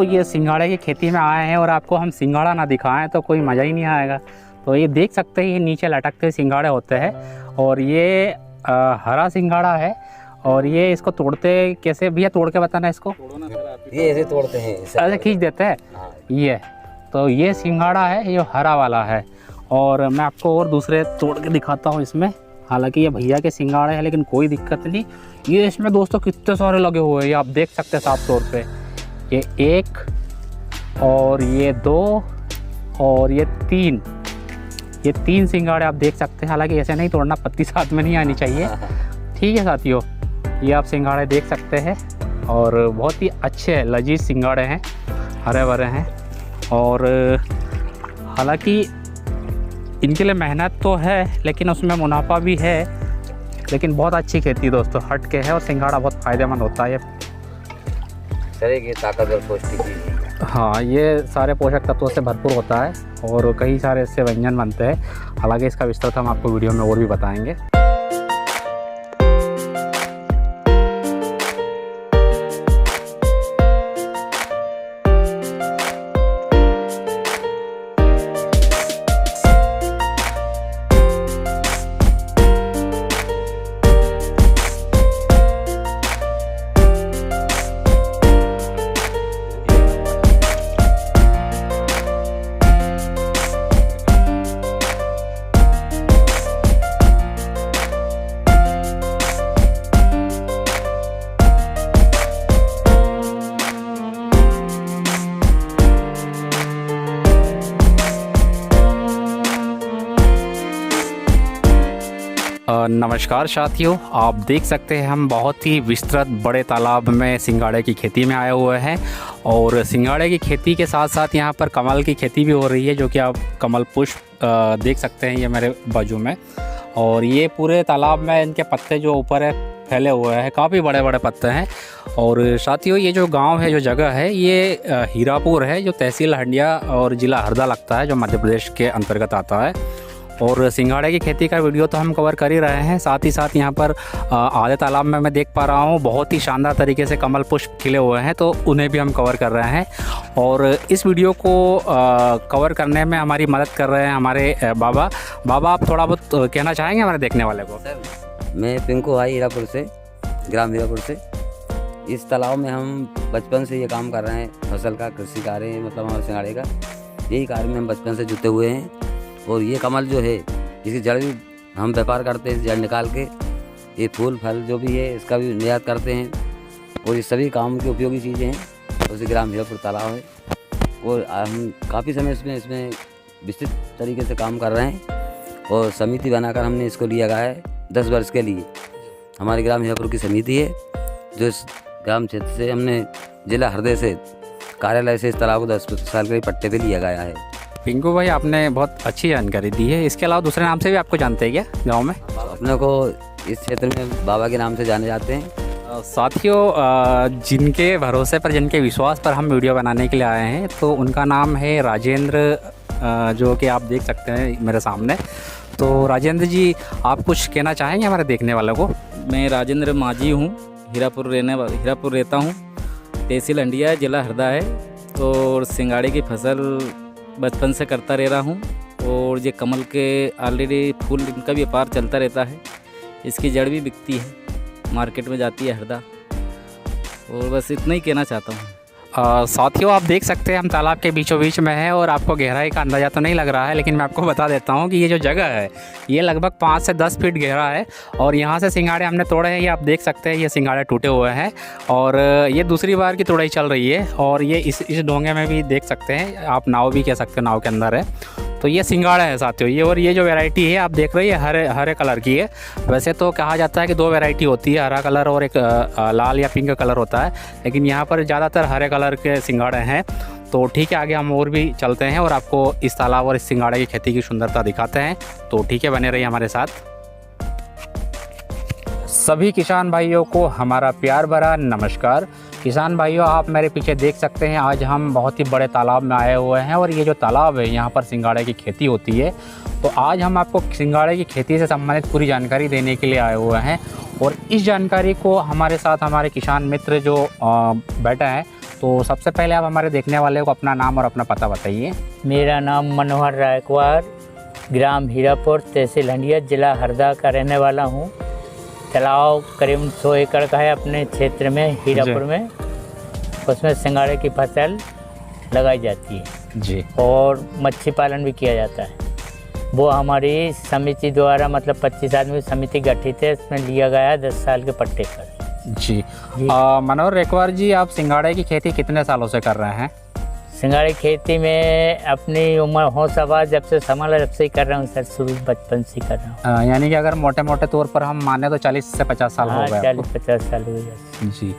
ये सिंघाड़े की खेती में आए हैं और आपको हम सिंघाड़ा ना दिखाएं तो कोई मज़ा ही नहीं आएगा। तो ये देख सकते हैं, ये नीचे लटकते सिंघाड़े होते हैं और ये हरा सिंघाड़ा है। और ये इसको तोड़ते कैसे भैया, तोड़ के बताना इसको। ये ऐसे तोड़ते हैं, ऐसे खींच देते हैं। ये तो ये सिंघाड़ा है, ये हरा वाला है। और मैं आपको और दूसरे तोड़ के दिखाता हूँ इसमें। हालांकि ये भैया के सिंघाड़े हैं लेकिन कोई दिक्कत नहीं। ये इसमें दोस्तों कितने सारे लगे हुए हैं, ये आप देख सकते हैं साफ तौर पे। ये 1 और ये 2 और ये 3, ये 3 सिंघाड़े आप देख सकते हैं। हालांकि ऐसे नहीं तोड़ना, पत्ती साथ में नहीं आनी चाहिए। ठीक है साथियों, ये आप सिंघाड़े देख सकते हैं और बहुत ही अच्छे लजीज सिंघाड़े हैं, हरे भरे हैं। और हालांकि इनके लिए मेहनत तो है लेकिन उसमें मुनाफा भी है। लेकिन बहुत अच्छी खेती दोस्तों, हट के है और सिंघाड़ा बहुत फ़ायदेमंद होता है। शरीर की ताकत और पौष्टिक, हाँ, ये सारे पोषक तत्वों से भरपूर होता है और कई सारे इससे व्यंजन बनते हैं। हालांकि इसका विस्तृत हम आपको वीडियो में और भी बताएंगे। नमस्कार साथियों, आप देख सकते हैं हम बहुत ही विस्तृत बड़े तालाब में सिंघाड़े की खेती में आए हुए हैं। और सिंघाड़े की खेती के साथ साथ यहाँ पर कमल की खेती भी हो रही है, जो कि आप कमल पुष्प देख सकते हैं ये मेरे बाजू में। और ये पूरे तालाब में इनके पत्ते जो ऊपर है फैले हुए हैं, काफ़ी बड़े बड़े पत्ते हैं। और साथियों, ये जो गांव है, जो जगह है, ये हीरापुर है, जो तहसील हंडिया और ज़िला हरदा लगता है, जो मध्य प्रदेश के अंतर्गत आता है। और सिंघाड़े की खेती का वीडियो तो हम कवर कर ही रहे हैं, साथ ही साथ यहाँ पर आधे तालाब में मैं देख पा रहा हूँ बहुत ही शानदार तरीके से कमल पुष्प खिले हुए हैं, तो उन्हें भी हम कवर कर रहे हैं। और इस वीडियो को कवर करने में हमारी मदद कर रहे हैं हमारे बाबा। आप थोड़ा बहुत कहना चाहेंगे हमारे देखने वाले को? मैं पिंकू भाई हीरापुर से, ग्राम हीरापुर से। इस तालाब में हम बचपन से ये काम कर रहे हैं, फसल का, कृषि कार्य, मतलब हमारे सिंघाड़े का यही कार्य में हम बचपन से जुटे हुए हैं। और ये कमल जो है, इसकी जड़ भी हम व्यापार करते हैं, जड़ निकाल के ये फूल फल जो भी है इसका भी निर्यात करते हैं। और ये सभी काम की उपयोगी चीज़ें हैं। उसी ग्राम हीरापुर तालाब है और हम काफ़ी समय इसमें विस्तृत तरीके से काम कर रहे हैं। और समिति बनाकर हमने इसको लिया गया है 10 वर्ष के लिए। हमारे ग्राम हीरापुर की समिति है, जो इस ग्राम क्षेत्र से हमने जिला हरदे से कार्यालय से इस तालाब को 10 साल के पट्टे पे लिया गया है। पिंकू भाई, आपने बहुत अच्छी जानकारी दी है। इसके अलावा दूसरे नाम से भी आपको जानते हैं क्या गांव में? अपने को इस क्षेत्र में बाबा के नाम से जाने जाते हैं। साथियों, जिनके भरोसे पर, जिनके विश्वास पर हम वीडियो बनाने के लिए आए हैं, तो उनका नाम है राजेंद्र, जो कि आप देख सकते हैं मेरे सामने। तो राजेंद्र जी, आप कुछ कहना चाहेंगे हमारे देखने वालों को? मैं राजेंद्र माझी हूँ, हीरापुर रहता हूँ, तहसील हंडिया, जिला हरदा है। और सिंघाड़े की फसल बचपन से करता रह रहा हूँ। और ये कमल के ऑलरेडी फूल, इनका भी व्यापार चलता रहता है। इसकी जड़ भी बिकती है, मार्केट में जाती है हरदा। और बस इतना ही कहना चाहता हूँ। साथियों, आप देख सकते हैं हम तालाब के बीचों बीच में हैं और आपको गहराई का अंदाज़ा तो नहीं लग रहा है, लेकिन मैं आपको बता देता हूं कि ये जो जगह है ये लगभग 5 से 10 फीट गहरा है। और यहाँ से सिंघाड़े हमने तोड़े हैं, ये आप देख सकते हैं, ये सिंघाड़े टूटे हुए हैं और ये दूसरी बार की तोड़ाई चल रही है। और ये इस डोंगे में भी देख सकते हैं आप, नाव भी कह सकते हो, नाव के अंदर है। तो ये सिंघाड़ा है साथियों ये। और ये जो वैरायटी है आप देख रहे हैं, हरे कलर की है। वैसे तो कहा जाता है कि 2 वैरायटी होती है, हरा कलर और एक लाल या पिंक कलर होता है, लेकिन यहाँ पर ज़्यादातर हरे कलर के सिंघाड़े हैं। तो ठीक है, आगे हम और भी चलते हैं और आपको इस तालाब और इस सिंघाड़े की खेती की सुंदरता दिखाते हैं। तो ठीक है, बने रहिए हमारे साथ। सभी किसान भाइयों को हमारा प्यार भरा नमस्कार। किसान भाइयों, आप मेरे पीछे देख सकते हैं, आज हम बहुत ही बड़े तालाब में आए हुए हैं और ये जो तालाब है यहाँ पर सिंघाड़े की खेती होती है। तो आज हम आपको सिंघाड़े की खेती से संबंधित पूरी जानकारी देने के लिए आए हुए हैं। और इस जानकारी को हमारे साथ हमारे किसान मित्र जो बैठे हैं, तो सबसे पहले आप हमारे देखने वाले को अपना नाम और अपना पता बताइए। मेरा नाम मनोहर रायकवार, ग्राम हीरापुर, तहसील हंडिया, जिला हरदा का रहने वाला हूँ। तालाब करीब 100 एकड़ का है अपने क्षेत्र में, हीरापुर में। उसमें सिंघाड़े की फसल लगाई जाती है जी, और मच्छी पालन भी किया जाता है। वो हमारी समिति द्वारा मतलब 25 आदमी की समिति गठित है, इसमें लिया गया है 10 साल के पट्टे पर। जी। मनोहर रेकवार जी, आप सिंघाड़े की खेती कितने सालों से कर रहे हैं? सिंघाड़े खेती में अपनी उम्र हो सवा जब से संभाला जब से ही कर रहा हूँ सर, शुरू बचपन से ही कर रहा हूँ। यानी कि अगर मोटे मोटे तौर पर हम माने तो 40 से 50 साल हो हाँ, गए 40-50 साल हो गए। जी।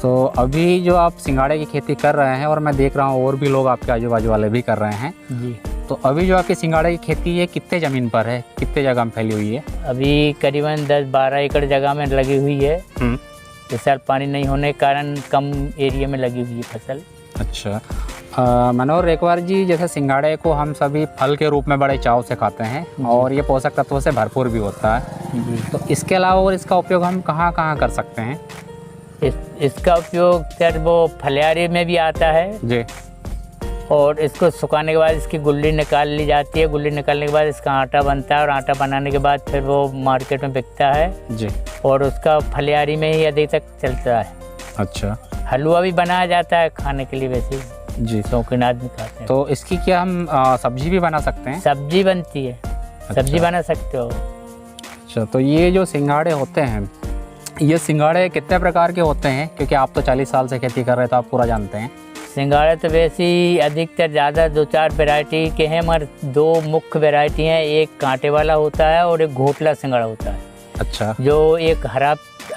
तो अभी जो आप सिंघाड़े की खेती कर रहे हैं और मैं देख रहा हूँ और भी लोग आपके आजू बाजू वाले भी कर रहे हैं, जी। तो अभी जो आपकी सिंघाड़े की खेती है कितने ज़मीन पर है, कितने जगह में फैली हुई है? अभी करीबन 10-12 एकड़ जगह में लगी हुई है। इस साल पानी नहीं होने के कारण कम एरिया में लगी हुई है फसल। अच्छा। मनोहर रेकवार जी, जैसे सिंघाड़े को हम सभी फल के रूप में बड़े चाव से खाते हैं और ये पोषक तत्वों से भरपूर भी होता है, तो इसके अलावा और इसका उपयोग हम कहाँ कहाँ कर सकते हैं? इसका उपयोग सर वो फलियारी में भी आता है जी। और इसको सुखाने के बाद इसकी गुल्ली निकाल ली जाती है। गुल्ली निकालने के बाद इसका आटा बनता है और आटा बनाने के बाद फिर वो मार्केट में बिकता है जी, और उसका फलियारी में ही अधिक तक चलता है। अच्छा। हलवा भी बनाया जाता है खाने के लिए, वैसे जी, शौकीन आदमी खाते हैं। तो इसकी क्या हम सब्जी भी बना सकते हैं? सब्जी बनती है, सब्जी बना सकते हो। अच्छा, तो ये जो सिंघाड़े होते हैं, ये सिंघाड़े कितने प्रकार के होते हैं? क्योंकि आप तो 40 साल से खेती कर रहे हैं तो आप पूरा जानते हैं। सिंघाड़े तो वैसे ही अधिकतर ज़्यादा 2-4 वैरायटी के हैं, मगर 2 मुख्य वैरायटी हैं। एक कांटे वाला होता है और एक घोटला सिंघाड़ा होता है। अच्छा। जो एक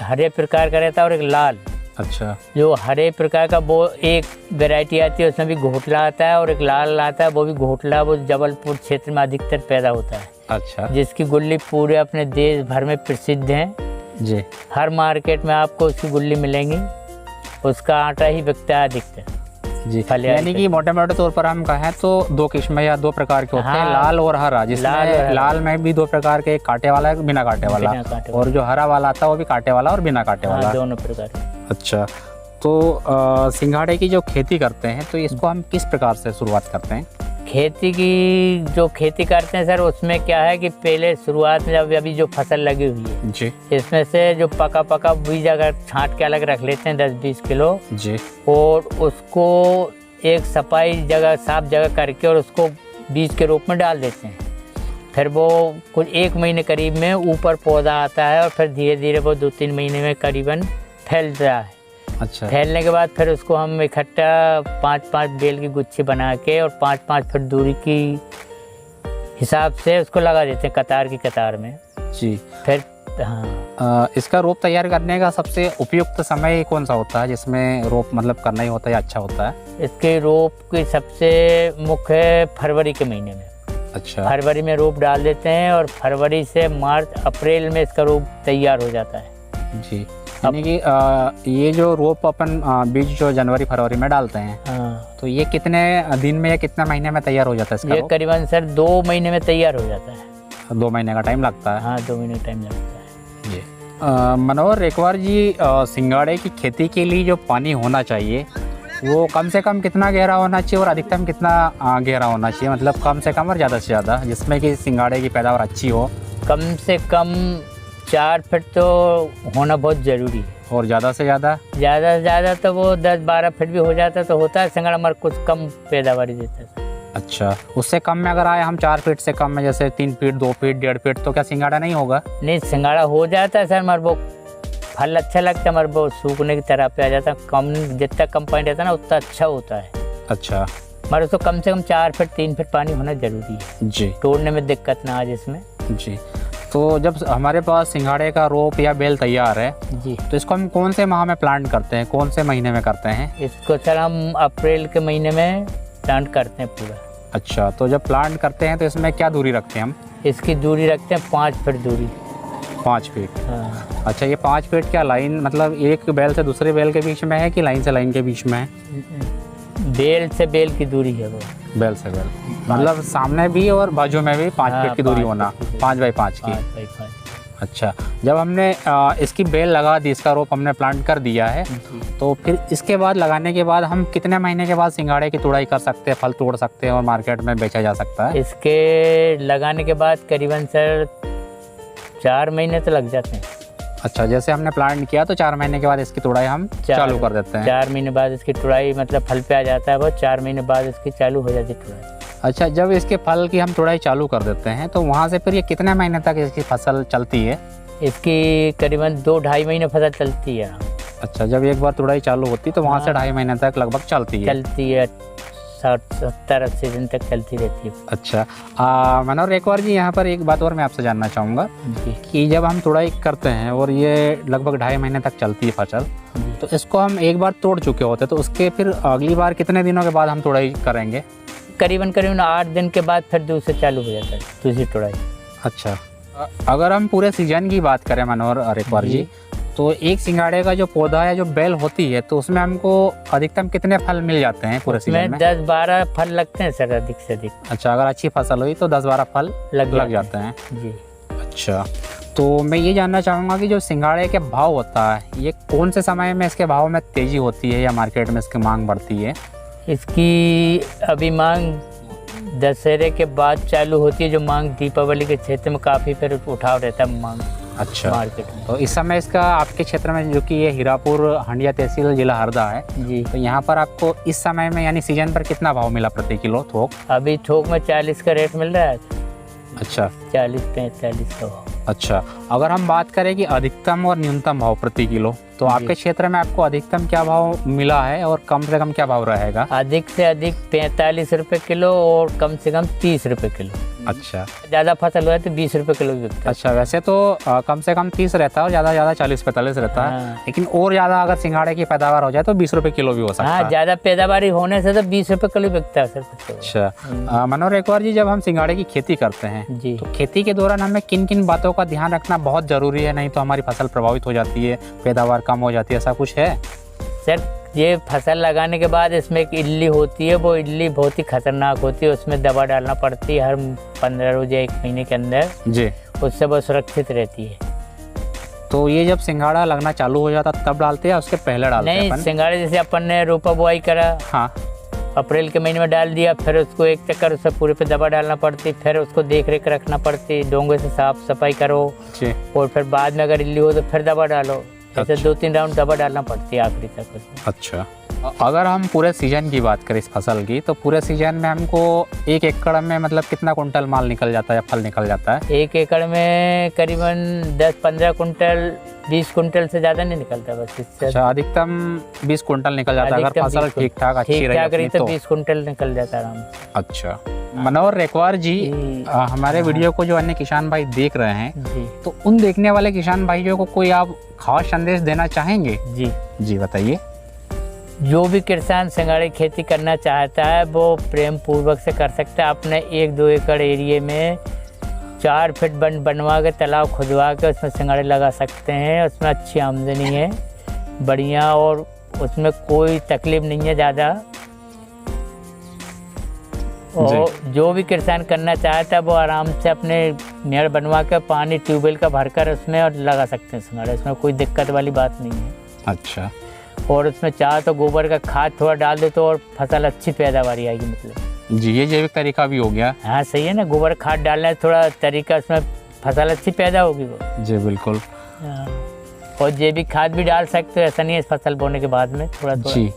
हरे प्रकार का रहता है और एक लाल। अच्छा। जो हरे प्रकार का वो एक वैरायटी आती है, उसमें भी घोटला आता है और एक लाल आता है, वो भी घोटला, वो जबलपुर क्षेत्र में अधिकतर पैदा होता है। अच्छा। जिसकी गुल्ली पूरे अपने देश भर में प्रसिद्ध है जी। हर मार्केट में आपको उसकी गुल्ली मिलेंगी, उसका आटा ही बिकता है अधिकतर जी। फलियारी यानी कि मोटे मोटे तौर पर हम कहें तो 2 किस्में या 2 प्रकार के होते हैं, हाँ, लाल और हरा। जिसमें लाल में भी 2 प्रकार के, एक कांटे वाला एक बिना कांटे वाला, और जो हरा वाला आता है वो भी कांटे वाला और बिना कांटे वाला। दोनों प्रकार। अच्छा, तो सिंघाड़े की जो खेती करते हैं तो इसको हम किस प्रकार से शुरुआत करते हैं? खेती की जो खेती करते हैं सर, उसमें क्या है कि पहले शुरुआत में जब अभी जो फसल लगी हुई है जी, इसमें से जो पका बीज अगर छांट के अलग रख लेते हैं 10-20 किलो जी, और उसको एक सफाई जगह, साफ जगह करके और उसको बीज के रूप में डाल देते हैं। फिर वो कुछ 1 महीने करीब में ऊपर पौधा आता है और फिर धीरे धीरे वो 2-3 महीने में करीबन फैलता है। अच्छा। फैलने के बाद फिर उसको हम इकट्ठा 5-5 बेल की गुच्छी बना के और 5-5 फीट दूरी की हिसाब से उसको लगा देते हैं कतार की कतार में। जी। फिर हाँ, इसका रोप तैयार करने का सबसे उपयुक्त समय कौन सा होता है जिसमें रोप मतलब करना ही होता है या अच्छा होता है? इसके रोप की सबसे मुख्य फरवरी के महीने में। अच्छा। फरवरी में रोप डाल देते हैं और फरवरी से मार्च अप्रैल में इसका रोप तैयार हो जाता है। जी। यानी कि ये जो रोप अपन बीज जो जनवरी फरवरी में डालते हैं, हाँ, तो ये कितने दिन में या कितने महीने में तैयार हो जाता है इसका ये रोप? करीबन सर 2 महीने में तैयार हो जाता है। 2 महीने का टाइम लगता है। हाँ, 2 महीने का टाइम लगता है। जी। मनोहर रेकवार जी, सिंघाड़े की खेती के लिए जो पानी होना चाहिए वो कम से कम कितना गहरा होना चाहिए और अधिकतम कितना गहरा होना चाहिए? मतलब कम से कम और ज़्यादा से ज़्यादा, जिसमें कि सिंघाड़े की पैदावार अच्छी हो। कम से कम 4 फीट तो होना बहुत ज़रूरी है। और ज़्यादा से ज़्यादा? ज़्यादा से ज़्यादा तो वो 10-12 फीट भी हो जाता तो होता है सिंघाड़ा, मगर कुछ कम पैदावारी देता है। अच्छा, उससे कम में अगर आए हम 4 फीट से कम में, जैसे 3 फीट, 2 फीट, 1.5 फीट, तो क्या सिंघाड़ा नहीं होगा? नहीं, सिंघाड़ा हो जाता है सर, मगर वो फल अच्छा लगता है, मगर वो सूखने की तरह पे आ जाता है। कम जितना कम पानी रहता है ना उतना अच्छा होता है। अच्छा। मगर उसको कम से कम 4 फीट 3 फीट पानी होना ज़रूरी है जी। तोड़ने में दिक्कत ना आ जिसमें। जी। तो जब हमारे पास सिंघाड़े का रोप या बेल तैयार है जी, तो इसको हम कौन से माह में प्लांट करते हैं, कौन से महीने में करते हैं? इसको सर हम अप्रैल के महीने में प्लांट करते हैं पूरा। अच्छा, तो जब प्लांट करते हैं तो इसमें क्या दूरी रखते हैं हम? इसकी दूरी रखते हैं 5 फीट दूरी। 5 फीट। हाँ। अच्छा, ये 5 फीट क्या लाइन मतलब एक बेल से दूसरे बेल के बीच में है कि लाइन से लाइन के बीच में है? बेल से बेल की दूरी है वो। बेल से बेल मतलब सामने भी और बाजू में भी 5 फीट की दूरी होना, 5 बाई 5 की। 5 बाई 5। अच्छा, जब हमने इसकी बेल लगा दी, इसका रोप हमने प्लांट कर दिया है, तो फिर इसके बाद लगाने के बाद हम कितने महीने के बाद सिंघाड़े की तुड़ाई कर सकते हैं, फल तोड़ सकते हैं और मार्केट में बेचा जा सकता है? इसके लगाने के बाद करीबन सर 4 महीने तो लग जाते हैं। अच्छा, जैसे हमने प्लांट किया तो 4 महीने के बाद इसकी तुड़ाई हम चालू कर देते हैं। 4 महीने बाद इसकी तुड़ाई, मतलब फल पे आ जाता है वो, 4 महीने बाद इसकी चालू हो जाती है तुड़ाई। अच्छा, जब इसके फल की हम तुड़ाई चालू कर देते हैं तो वहाँ से फिर ये कितने महीने तक इसकी फसल चलती है? इसकी करीबन 2-2.5 महीने फसल चलती है। अच्छा, जब एक बार तुड़ाई चालू होती है तो वहाँ से हाँ। 2.5 महीने तक लगभग चलती है। 60-70-80 दिन तक चलती रहती है। अच्छा, मनोहर, एक बार जी यहाँ पर एक बात और मैं आपसे जानना चाहूँगा जी कि जब हम तुड़ाई करते हैं और ये लगभग 2.5 महीने तक चलती है फसल, जी। तो इसको हम एक बार तोड़ चुके होते हैं तो उसके फिर अगली बार कितने दिनों के बाद हम तुड़ाई करेंगे? करीबन 8 दिन के बाद फिर दूसरे चालू हो जाता है, दूसरी तुड़ाई। अच्छा, अगर हम पूरे सीजन की बात करें मनोहर एक बार जी, तो एक सिंघाड़े का जो पौधा है, जो बेल होती है, तो उसमें हमको अधिकतम कितने फल मिल जाते हैं पूरे सीजन में? 10-12 फल लगते हैं सर, अधिक से अधिक। अच्छा, अगर अच्छी फसल हुई तो 10-12 फल लग जाते हैं। जी। अच्छा, तो मैं ये जानना चाहूँगा कि जो सिंघाड़े के भाव होता है, ये कौन से समय में इसके भाव में तेज़ी होती है या मार्केट में इसकी मांग बढ़ती है? इसकी अभी मांग दशहरे के बाद चालू होती है, जो मांग दीपावली के क्षेत्र में काफ़ी फिर उठाव रहता है मांग। अच्छा, मार्केट में। तो इस समय इसका आपके क्षेत्र में, जो कि ये हीरापुर हंडिया तहसील जिला हरदा है, जी, तो यहाँ पर आपको इस समय में यानी सीजन पर कितना भाव मिला प्रति किलो थोक? अभी थोक में 40 का रेट मिल रहा है। अच्छा, 40-45 का भाव। अच्छा, अगर हम बात करें कि अधिकतम और न्यूनतम भाव प्रति किलो, तो आपके क्षेत्र में आपको अधिकतम क्या भाव मिला है और कम से कम क्या भाव रहेगा? अधिक से अधिक 45 रुपये किलो और कम से कम 30 रुपये किलो। अच्छा, ज़्यादा फसल हुआ है तो 20 रुपये किलो भी बिकता है। अच्छा, वैसे तो कम से कम 30 रहता है और ज़्यादा से ज़्यादा 40-45 रहता है, हाँ। लेकिन और ज़्यादा अगर सिंघाड़े की पैदावार हो जाए तो 20 रुपये किलो भी हो सकता हाँ, है। ज़्यादा पैदावारी होने से तो 20 रुपये किलो बिकता है सर। अच्छा, मनोहर एक बार जी, जब हम सिंघाड़े की खेती करते हैं जी। तो खेती के दौरान हमें किन किन बातों का ध्यान रखना बहुत ज़रूरी है, नहीं तो हमारी फसल प्रभावित हो जाती है, पैदावार कम हो जाती है, ऐसा कुछ है? सर, ये फसल लगाने के बाद इसमें एक इल्ली होती है, वो इल्ली बहुत ही खतरनाक होती है, उसमें दवा डालना पड़ती है हर 15 रोज या 1 महीने के अंदर, जी। उससे वो सुरक्षित रहती है। तो ये जब सिंघाड़ा लगना चालू हो जाता तब डालते हैं या उसके पहले डालते हैं नहीं, अपन? सिंघाड़े जैसे अपन ने रोपा बुआई करा, हाँ, अप्रैल के महीने में डाल दिया, फिर उसको एक चक्कर उससे पूरे पे दवा डालना पड़ती, फिर उसको देख रेख रखना पड़ती, डोंगे से साफ सफाई करो, जी। और फिर बाद में अगर इल्ली हो तो फिर दवा डालो, ऐसे अच्छा। 2-3 राउंड दवा डालना पड़ती है आखिरी तक उसमें। अच्छा, अगर हम पूरे सीजन की बात करें इस फसल की, तो पूरे सीजन में हमको 1 एकड़ में मतलब कितना कुंटल माल निकल जाता है या फल निकल जाता है? 1 एकड़ में करीबन 10-15 कुंटल, 20 कुंटल से ज़्यादा नहीं निकलता बस इससे। अच्छा, अधिकतम 20 कुंटल निकल जाता है अगर अधिकतम फसल 20 ठीक ठाक अच्छी रही ठीक-ठाक रही अपनी तो तो। 20 कुंटल निकल जाता है आराम से। अच्छा, मनोहर रेकवार जी, जी। हमारे वीडियो को जो अन्य किसान भाई देख रहे हैं, जी तो उन देखने वाले किसान भाइयों को कोई आप खास संदेश देना चाहेंगे? जी। जी बताइए। जो भी किसान सिंघाड़े की खेती करना चाहता है वो प्रेम पूर्वक से कर सकता है। अपने 1-2 एकड़ एरिए में 4 फीट बनवा के तालाब खुदवा के उसमें सिंघाड़े लगा सकते हैं। उसमें अच्छी आमदनी है बढ़िया, और उसमें कोई तकलीफ नहीं है ज़्यादा। और जो भी किसान करना चाहता है वो आराम से अपने मेड़ बनवा के पानी ट्यूबवेल का भरकर उसमें और लगा सकते हैं सिंघाड़े। उसमें कोई दिक्कत वाली बात नहीं है। अच्छा, और उसमें चाहे तो गोबर का खाद थोड़ा डाल दे तो और फसल अच्छी पैदावारी आएगी। मतलब जी, ये जैविक तरीका भी हो गया। हाँ सही है ना, गोबर खाद डालने से थोड़ा तरीका उसमें फसल अच्छी पैदा होगी वो। जी बिल्कुल। हाँ। और जैविक खाद भी डाल सकते हो, ऐसा नहीं है फसल बोने के बाद में थोड़ा थोड़ा। जी,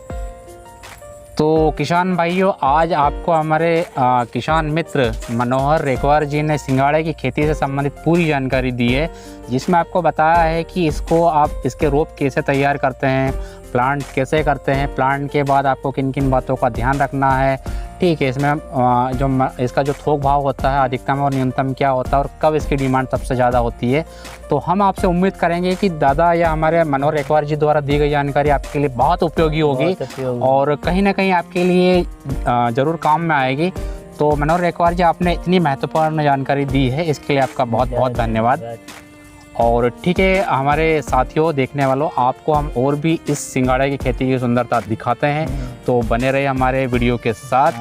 तो किसान भाइयों, आज आपको हमारे किसान मित्र मनोहर रेकवार जी ने सिंघाड़े की खेती से संबंधित पूरी जानकारी दी है, जिसमें आपको बताया है कि इसको आप इसके रोप कैसे तैयार करते हैं, प्लांट कैसे करते हैं, प्लांट के बाद आपको किन किन बातों का ध्यान रखना है। ठीक है, इसमें इसका जो थोक भाव होता है अधिकतम और न्यूनतम क्या होता है और कब इसकी डिमांड सबसे ज़्यादा होती है। तो हम आपसे उम्मीद करेंगे कि दादा या हमारे मनोहर रेकवार जी द्वारा दी गई जानकारी आपके लिए बहुत उपयोगी होगी और कहीं ना कहीं आपके लिए ज़रूर काम में आएगी। तो मनोहर रेकवार जी, आपने इतनी महत्वपूर्ण जानकारी दी है, इसके लिए आपका बहुत बहुत धन्यवाद। और ठीक है हमारे साथियों, देखने वालों, आपको हम और भी इस सिंघाड़े की खेती की सुंदरता दिखाते हैं, तो बने रहे हमारे वीडियो के साथ।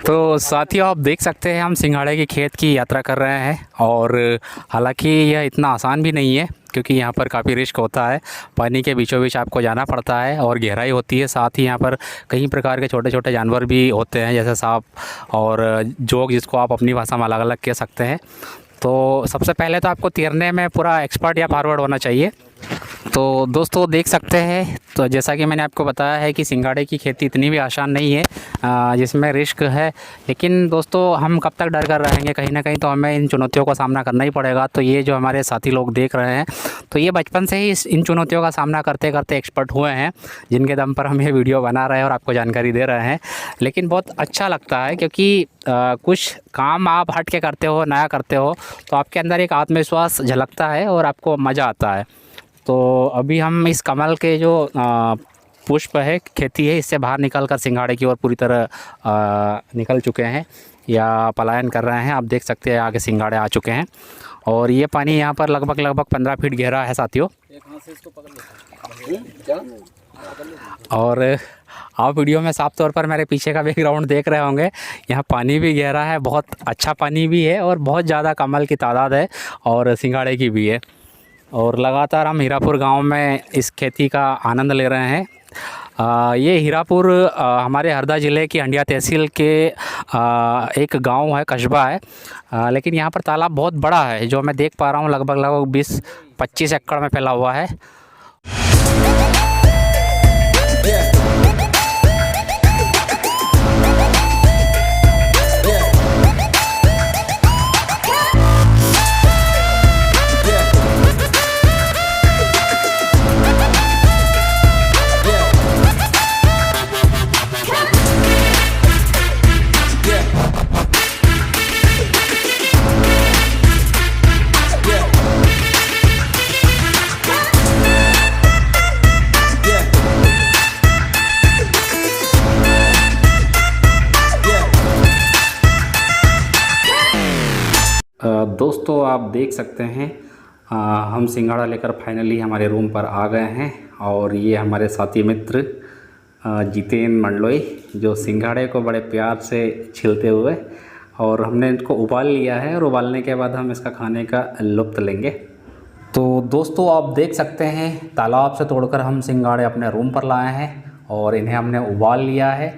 तो साथियों आप देख सकते हैं हम सिंघाड़े के खेत की यात्रा कर रहे हैं और हालांकि यह इतना आसान भी नहीं है क्योंकि यहाँ पर काफ़ी रिस्क होता है। पानी के बीचों बीच आपको जाना पड़ता है और गहराई होती है, साथ ही यहाँ पर कई प्रकार के छोटे छोटे जानवर भी होते हैं जैसे सांप और जोग, जिसको आप अपनी भाषा में अलग अलग कह सकते हैं। तो सबसे पहले तो आपको तैरने में पूरा एक्सपर्ट या फॉरवर्ड होना चाहिए। तो दोस्तों देख सकते हैं, तो जैसा कि मैंने आपको बताया है कि सिंघाड़े की खेती इतनी भी आसान नहीं है, जिसमें रिस्क है। लेकिन दोस्तों हम कब तक डर कर रहेंगे, कहीं ना कहीं तो हमें इन चुनौतियों का सामना करना ही पड़ेगा। तो ये जो हमारे साथी लोग देख रहे हैं, तो ये बचपन से ही इन चुनौतियों का सामना करते करते एक्सपर्ट हुए हैं, जिनके दम पर हम ये वीडियो बना रहे हैं और आपको जानकारी दे रहे हैं। लेकिन बहुत अच्छा लगता है क्योंकि कुछ काम आप हट के करते हो, नया करते हो, तो आपके अंदर एक आत्मविश्वास झलकता है और आपको मज़ा आता है। तो अभी हम इस कमल के जो पुष्प है, खेती है, इससे बाहर निकल कर सिंघाड़े की ओर पूरी तरह निकल चुके हैं या पलायन कर रहे हैं। आप देख सकते हैं आगे सिंघाड़े आ चुके हैं और ये पानी यहाँ पर लगभग 15 फीट गहरा है साथियों। और आप वीडियो में साफ तौर पर मेरे पीछे का बैकग्राउंड देख रहे होंगे, यहाँ पानी भी गहरा है, बहुत अच्छा पानी भी है और बहुत ज़्यादा कमल की तादाद है और सिंघाड़े की भी है। और लगातार हम हीरापुर गांव में इस खेती का आनंद ले रहे हैं। ये हीरापुर हमारे हरदा ज़िले की हंडिया तहसील के एक गांव है, कस्बा है, लेकिन यहाँ पर तालाब बहुत बड़ा है, जो मैं देख पा रहा हूँ लगभग 20-25 एकड़ में फैला हुआ है। दोस्तों आप देख सकते हैं हम सिंघाड़ा लेकर फाइनली हमारे रूम पर आ गए हैं और ये हमारे साथी मित्र जितेन मंडलोई, जो सिंघाड़े को बड़े प्यार से छिलते हुए, और हमने इनको उबाल लिया है और उबालने के बाद हम इसका खाने का लुत्फ़ लेंगे। तो दोस्तों आप देख सकते हैं तालाब से तोड़कर हम सिंघाड़े अपने रूम पर लाए हैं और इन्हें हमने उबाल लिया है।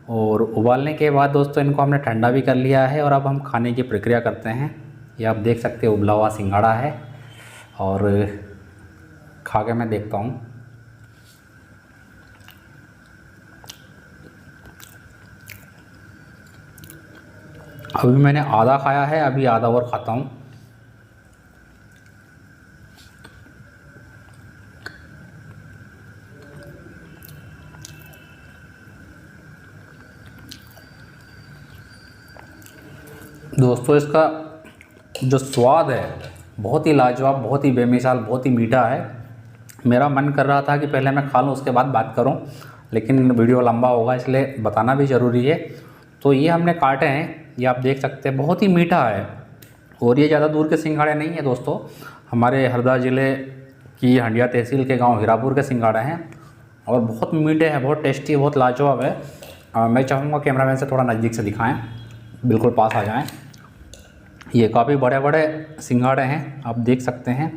और उबालने के बाद दोस्तों इनको हमने ठंडा भी कर लिया है और अब हम खाने की प्रक्रिया करते हैं। ये आप देख सकते हैं उबला हुआ सिंघाड़ा है और खा के मैं देखता हूँ। अभी मैंने आधा खाया है, अभी आधा और खाता हूँ। दोस्तों इसका जो स्वाद है बहुत ही लाजवाब, बहुत ही बेमिसाल, बहुत ही मीठा है। मेरा मन कर रहा था कि पहले मैं खा लूँ उसके बाद बात करूँ, लेकिन वीडियो लंबा होगा इसलिए बताना भी ज़रूरी है। तो ये हमने काटे हैं, ये आप देख सकते हैं, बहुत ही मीठा है और ये ज़्यादा दूर के सिंघाड़े नहीं है दोस्तों, हमारे हरदा ज़िले की हंडिया तहसील के गाँव हीरापुर के सिंघाड़े हैं और बहुत मीठे हैं, बहुत टेस्टी, बहुत लाजवाब है। मैं चाहूँगा कैमरामैन से थोड़ा नज़दीक से दिखाएँ, बिल्कुल पास आ जाएँ। ये काफ़ी बड़े बड़े सिंघाड़े हैं, आप देख सकते हैं,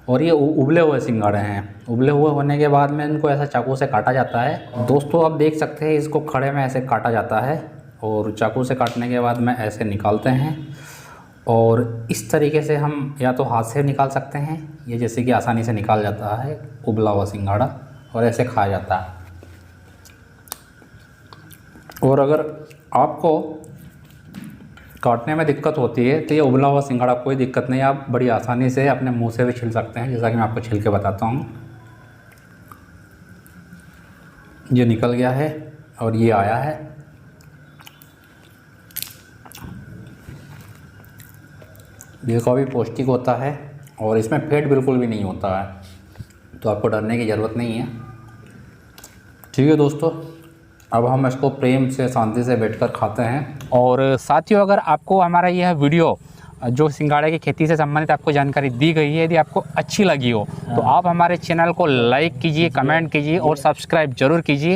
और ये उबले हुए सिंघाड़े हैं। उबले हुए होने के बाद में इनको ऐसा चाकू से काटा जाता है। दोस्तों आप देख सकते हैं इसको खड़े में ऐसे काटा जाता है और चाकू से काटने के बाद में ऐसे निकालते हैं और इस तरीके से हम या तो हाथ से निकाल सकते हैं, ये जैसे कि आसानी से निकाल जाता है उबला हुआ सिंघाड़ा, और ऐसे खाया जाता है। और अगर आपको काटने में दिक्कत होती है तो ये उबला हुआ सिंघाड़ा कोई दिक्कत नहीं, आप बड़ी आसानी से अपने मुंह से भी छिल सकते हैं, जैसा कि मैं आपको छिल के बताता हूँ। ये निकल गया है और ये आया है। ये काफ़ी पौष्टिक होता है और इसमें फैट बिल्कुल भी नहीं होता है, तो आपको डरने की ज़रूरत नहीं है। ठीक है दोस्तों, अब हम इसको प्रेम से, शांति से बैठकर खाते हैं। और साथियों अगर आपको हमारा यह वीडियो जो सिंघाड़े की खेती से संबंधित आपको जानकारी दी गई है, यदि आपको अच्छी लगी हो तो आप हमारे चैनल को लाइक कीजिए, कमेंट कीजिए और सब्सक्राइब जरूर कीजिए।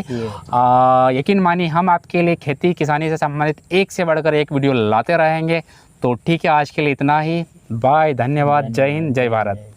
यकीन मानिए हम आपके लिए खेती किसानी से संबंधित एक से बढ़कर एक वीडियो लाते रहेंगे। तो ठीक है, आज के लिए इतना ही। बाय, धन्यवाद, जय हिंद, जय भारत।